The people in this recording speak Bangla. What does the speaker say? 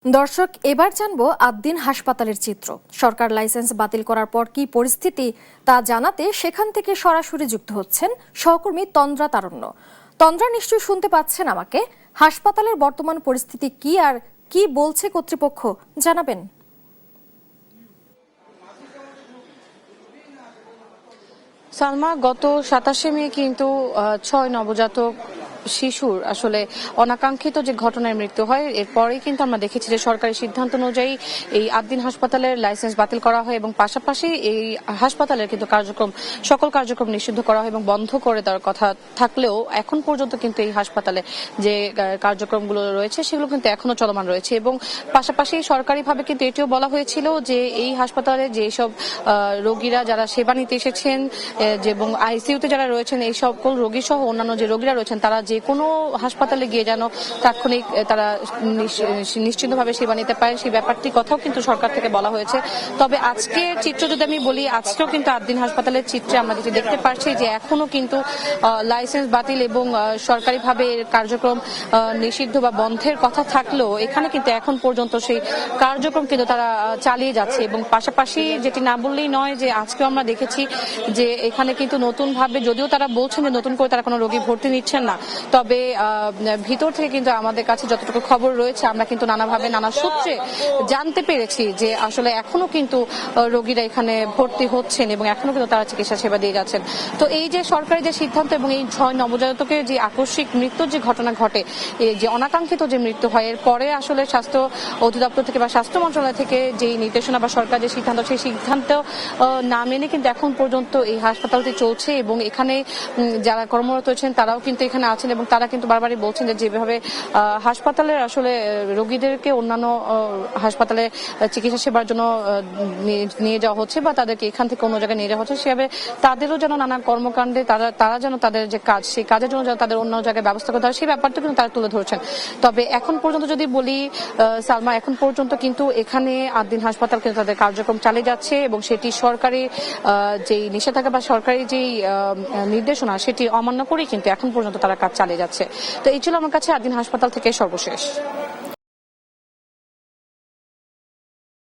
দর্শক, এবার জানবো আদ্দিন হাসপাতালের চিত্র। সরকার লাইসেন্স বাতিল করার পর কি পরিস্থিতি তা জানাতে সেখান থেকে সরাসরি যুক্ত হচ্ছেন সহকর্মী তন্দ্রা তারণ্য। তন্দ্রা, নিশ্চয়ই শুনতে পাচ্ছেন আমাকে। হাসপাতালের বর্তমান পরিস্থিতি কি আর কি বলছে কর্তৃপক্ষ, জানাবেন। সালমা, গত 27শে মে কিন্তু 6 নবজাতক শিশুর আসলে অনাকাঙ্ক্ষিত যে ঘটনায় মৃত্যু হয়, এরপরেই কিন্তু আমরা দেখেছি যে সরকারি সিদ্ধান্ত অনুযায়ী এই আদ্দিন হাসপাতালের লাইসেন্স বাতিল করা হয় এবং পাশাপাশি এই হাসপাতালের কিন্তু সকল কার্যক্রম নিষিদ্ধ করা হয় এবং বন্ধ করে দেওয়ার কথা থাকলেও এখন পর্যন্ত কিন্তু এই হাসপাতালে যে কার্যক্রমগুলো রয়েছে সেগুলো কিন্তু এখনো চলমান রয়েছে। এবং পাশাপাশি সরকারিভাবে কিন্তু এটিও বলা হয়েছিল যে এই হাসপাতালে যেসব রোগীরা যারা সেবা নিতে এসেছেন এবং আইসিইউতে যারা রয়েছেন, এই সকল রোগী সহ অন্যান্য যে রোগীরা রয়েছেন তারা যে কোনো হাসপাতালে গিয়ে যেন তাৎক্ষণিক তারা নিশ্চিন্তভাবে সেবা নিতে পারেন, সেই ব্যাপারটির কথাও কিন্তু সরকার থেকে বলা হয়েছে। তবে আজকের চিত্র যদি আমি বলি, আজকেও কিন্তু আদ্দিন হাসপাতালের চিত্রে আমরা যেটি দেখতে পাচ্ছি যে এখনো কিন্তু লাইসেন্স বাতিল এবং সরকারিভাবে কার্যক্রম নিষিদ্ধ বা বন্ধের কথা থাকলেও এখানে কিন্তু এখন পর্যন্ত সেই কার্যক্রম কিন্তু তারা চালিয়ে যাচ্ছে। এবং পাশাপাশি যেটি না বললেই নয় যে আজকেও আমরা দেখেছি যে এখানে কিন্তু নতুনভাবে, যদিও তারা বলছেন যে নতুন করে তারা কোনো রোগী ভর্তি নিচ্ছেন না, তবে ভিতর থেকে কিন্তু আমাদের কাছে যতটুকু খবর রয়েছে আমরা কিন্তু নানাভাবে নানা সূত্রে জানতে পেরেছি যে আসলে এখনো কিন্তু রোগীরা এখানে ভর্তি হচ্ছেন এবং এখনো কিন্তু তারা চিকিৎসা সেবা দিয়ে যাচ্ছেন। তো এই যে সরকারি যে সিদ্ধান্ত এবং এই 6 নবজাতকের যে আকস্মিক মৃত্যুর যে ঘটনা ঘটে, এই যে অনাকাঙ্ক্ষিত যে মৃত্যু হয়, এর পরে আসলে স্বাস্থ্য অধিদপ্তর থেকে বা স্বাস্থ্য মন্ত্রণালয় থেকে যে নির্দেশনা বা সরকার যে সিদ্ধান্ত, সেই সিদ্ধান্ত না মেনে কিন্তু এখন পর্যন্ত এই হাসপাতালটি চলছে এবং এখানে যারা কর্মরত রয়েছেন তারাও কিন্তু এখানে আছেন এবং তারা কিন্তু বারবারই বলছেন যে যেভাবে হাসপাতালের আসলে রোগীদেরকে অন্যান্য হাসপাতালে চিকিৎসা সেবার জন্য নিয়ে যাওয়া হচ্ছে বা তাদেরকে এখান থেকে অন্য জায়গায় নিয়ে যাওয়া হচ্ছে, সেভাবে তাদেরও যেন নানা কর্মকাণ্ডে তারা যেন তাদের যে কাজ, সেই কাজের জন্য যেন তাদের অন্য জায়গায় ব্যবস্থা করতে হয়, সেই ব্যাপারটা কিন্তু তারা তুলে ধরছেন। তবে এখন পর্যন্ত যদি বলি সালমা, এখন পর্যন্ত কিন্তু এখানে আদ্দিন হাসপাতাল কিন্তু তাদের কার্যক্রম চালিয়ে যাচ্ছে এবং সেটি সরকারি যেই নিষেধাজ্ঞা বা সরকারি যেই নির্দেশনা সেটি অমান্য করেই কিন্তু এখন পর্যন্ত তারা কাজ চালিয়ে যাচ্ছে। তো এই ছিল আমার কাছে আদ্দিন হাসপাতাল থেকে সর্বশেষ।